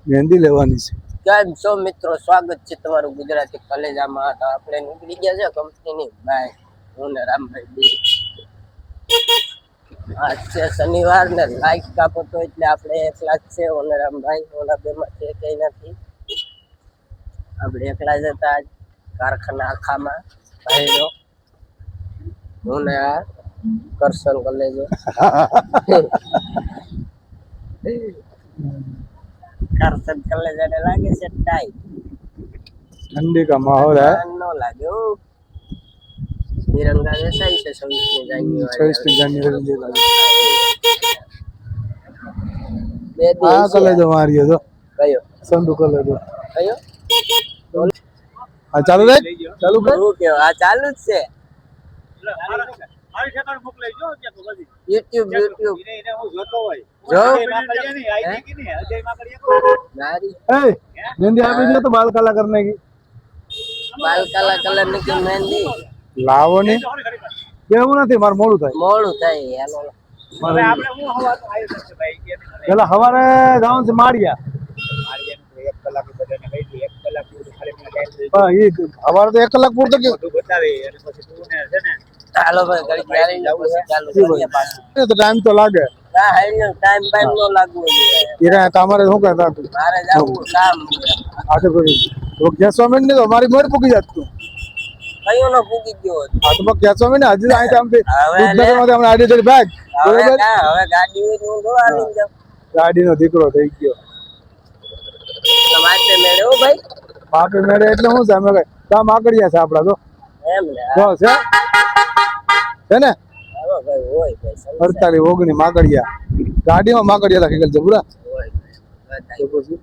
મહેંદી લેવાની છે. કેમ છો મિત્રો, સ્વાગત છે તમારું ગુજરાતી કલેજામાં. તો આપણે નીકળી ગયા છે કંપનીની બાય, હું ને રામભાઈ બે. આજ છે શનિવાર ને લાઈક કાપો તો એટલે આપણે એકલા જ છે. હું ને રામભાઈ, ઓલા બે માં કઈ નથી. આપણે એકલા જ હતા આજ કારખાના આખામાં. ભાઈઓ હું ને આ કરશન કલેજો करसन चले जाने लगे से टाइट ठंडी का माहौल है. नो लागे ओ तिरंगा जैसा ही से 26 જાન્યુઆરી जानेवारी આ કલેજો માર્યો તો કયો સંધુ કલેજો કયો આ ચાલુ રાખ ચાલુ કર શું કે આ ચાલુ જ છે મારી ખેતર મોકલાઈ જો કે તો બધી YouTube એને હું જોતો હોય જો માકડિયા ની આઈડી કે ની અજય માકડિયા नारी ए मेहंदी આપી દે તો બાલ કાલા કરને की बाल काला कलर ની કે મહેંદી લાવો ને કેવું નથી માર મોડું થાય મોડું થાય હાલો હવે આપણે હું હવા તો આવ્યો છે ભાઈ કે પેલા સવારે જવાનું છે માળિયા મારી 1 કલાક બધાને કહી દે 1 કલાક પૂરું ખાલી મને ટાઈમ હા ઈ સવારે તો 1 કલાક પૂરતો કે બધું બતાવે અને પછી તું ને છે ને હાલો ભાઈ ઘડી ગાડી ને પછી ચાલુ કરીએ પાછું તો ટાઈમ તો લાગે ના હાઈનો ટાઈમ બાઈમ નો લાગવો જોઈએ ઈરા તમારે શું કહેતા તું મારે જાવું કામ આ તો કોઈ તો કેસવામે ને તો મારી મોર પૂકી જાત તું કયો નો પૂકી ગયો આ તો કેસવામે ને હજી અહીં આમથી હવે ઉદ્ધરમાંથી હમણાં આડી દે બેગ હવે ગાડી હોય હું તો આલી જાઉં ગાડીનો દીકરો થઈ ગયો તમારે મેળે હો ભાઈ બાપે મેળે એટલે શું છે અમે કામ આકડિયા છે આપડા તો એમ ને જો છે ને હાલો ભાઈ હોય ભાઈ 48 19 માકડિયા ગાડીમાં માકડિયા લખી ગયેલ છે પૂરા હોય તો પછી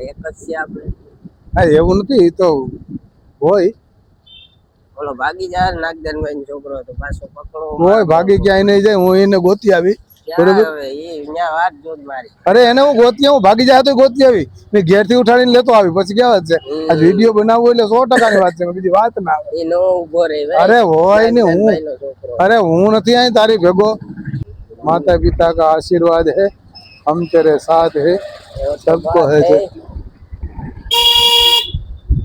એક જ છે આપણે હા એવું નથી ઈ તો હોય ઓલો ભાગી જાય નાગદાનભાઈ નો છોકરો તો પાછો પકડો હોય ભાગી ક્યાંય નહીં જાય હું એને ગોતી આવી બરોબર હવે એ ન્યા વાત જોત મારી અરે એને હું ગોતી આવું ભાગી જાય તો ગોતી આવી મેં ઘેર થી ઉઠાડીને લેતો આવી પછી કેવા છે આ વિડીયો બનાવવો એટલે 100% ની વાત છે બીજી વાત ના આવે એ નો ઉભો રહે અરે હોય ને હું નાગદાનભાઈ નો છોકરો अरे हूँ नहीं आई तारी भेगो माता पिता का आशीर्वाद है हम तेरे साथ है सबको है जो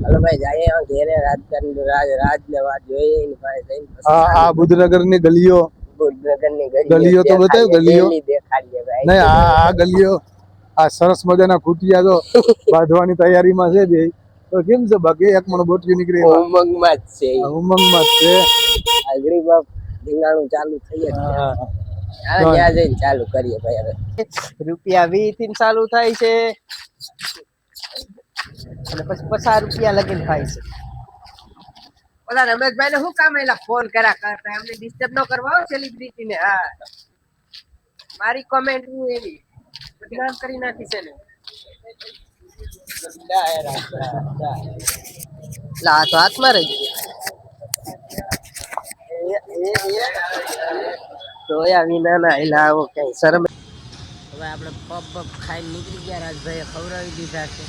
હાલો ભાઈ જાય ઘેરે રાજકારણ રાજ ને વાત જોઈએ એની પાસે જઈને आ बुद्धनगर ની ગલીઓ બુદ્ધનગરની ગલીઓ તો બતાવ ગલીઓ દેખાડીએ ભાઈ નહીં આ ગલીઓ આ સરસ મજાના ખૂટિયા તો બાંધવાની તૈયારીમાં છે બે તો કેમ છે બાકી એક મણ બોટકી નીકળી ઉમંગમાં જ છે ઉમંગમાં છે આગળી બાપ ઢીંગાણું ચાલુ થઈ જ હાલ ત્યાં જઈને ચાલુ કરીએ ભાઈ હવે રૂપિયા 20 થી ચાલુ થાય છે અને પછી 50 રૂપિયા લગીને થાય છે ઓલા રમેશભાઈ ને શું કામ એલા ફોન કર્યા કરતા એમને ડિસ્ટર્બ ન કરવા સેલિબ્રિટી ને હા મારી કોમેન્ટ હું એવી બદનામ કરી નાખી છે ને લા તો હાથમાં રહી જોયા વિના ના એલા આવો કઈ શરમ હવે આપણે પપ ખાઈને નીકળી ગયા રાજભાઈ ખવડાવી દીધા છે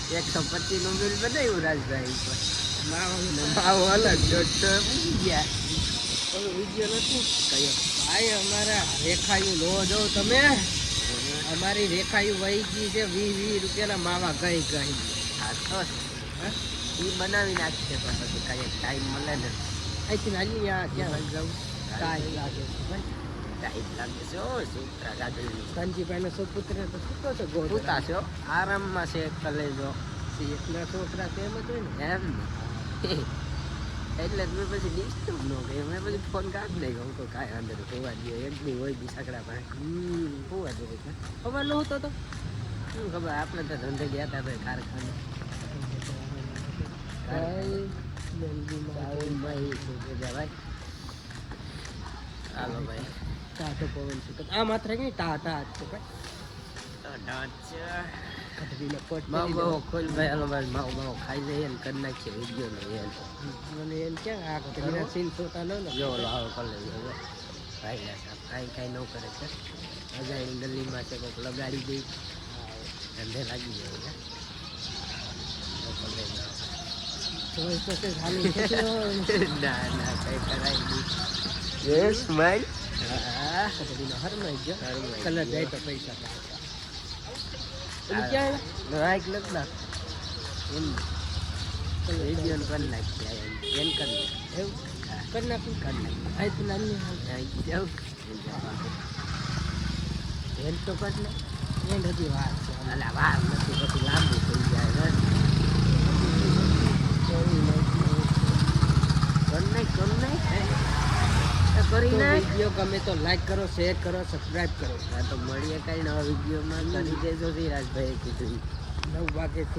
125 નું બિલ બનાવ્યું રાજભાઈ ઉપર માવો અલગ જોડતો મૂકી ગયા ઓલો વિડીયો નથી કયો ભાઈ અમારા રેખાયું લો જો તમે અમારી રેખાયું વહી ગઈ છે 20 રૂપિયાના માવા ગઈ હા તો ઈ બનાવી નાખશે પણ પછી કઈ ટાઈમ મળે ને અહીંથી નાની ક્યાં જાઉં ટાઈમ લાગે ટાઈમ લાગે છે ઓ સુત્રા ગાડી કાંજીભાઈ નો સુપુત્ર તો સુતો છે ગોતા છે આરામમાં છે કલેજો એકલા છોકરા તેમ જ હોય ને એમ એટલે મેં પછી ડિસ્ટર્બ ન કર્યો મેં પછી ફોન કાઢ નહીં કહું તો કાંઈ અંદર હોવા દે એક બી હોય બી સકડા પાસે હોવા દે ખબર ન હોતો તો શું ખબર આપણે તો ધંધે ગયા હતા ભાઈ કારખાને ભાઈ ચાલો ભાઈ ટાટો પવન છે આ માત્ર કઈ ટાટા છે ભાઈ ખોલ ભાઈ હાલો ભાઈ માવો ખાઈ જઈએ ને કરી નાખીએ વિડીયો ને મને એમ ક્યાં આ સીન છોટા ન જો આવો કરી લેજો ભાઈ કાંઈ ન કરે છે અજાણી ગલીમાં છે કોઈક લગાડી દઈ ધંધે લાગી જાય ના કઈ કરાય નહીં યસ માય આ કટડીનો હરમાઈ ગયો કલર જાય તો પૈસા ઓલી ક્યાં નાઈક લગ નાખ એમ વિડીયો કરી નાખ્યા એમ કરી એવું કરી નાખું કરી નાખ આ તો નાની જાઉં એમ તો કરી ને એમ હજી વાર છે અલા વાર નથી પછી લાંબુ થઈ જાય વિડીયો ગમે તો લાઈક કરો શેર કરો સબસ્ક્રાઇબ કરો. તો મળીએ કઈ નવા વિડીયોમાં કરી દેજો ધીરાજભાઈ કીધું 9 વાગે.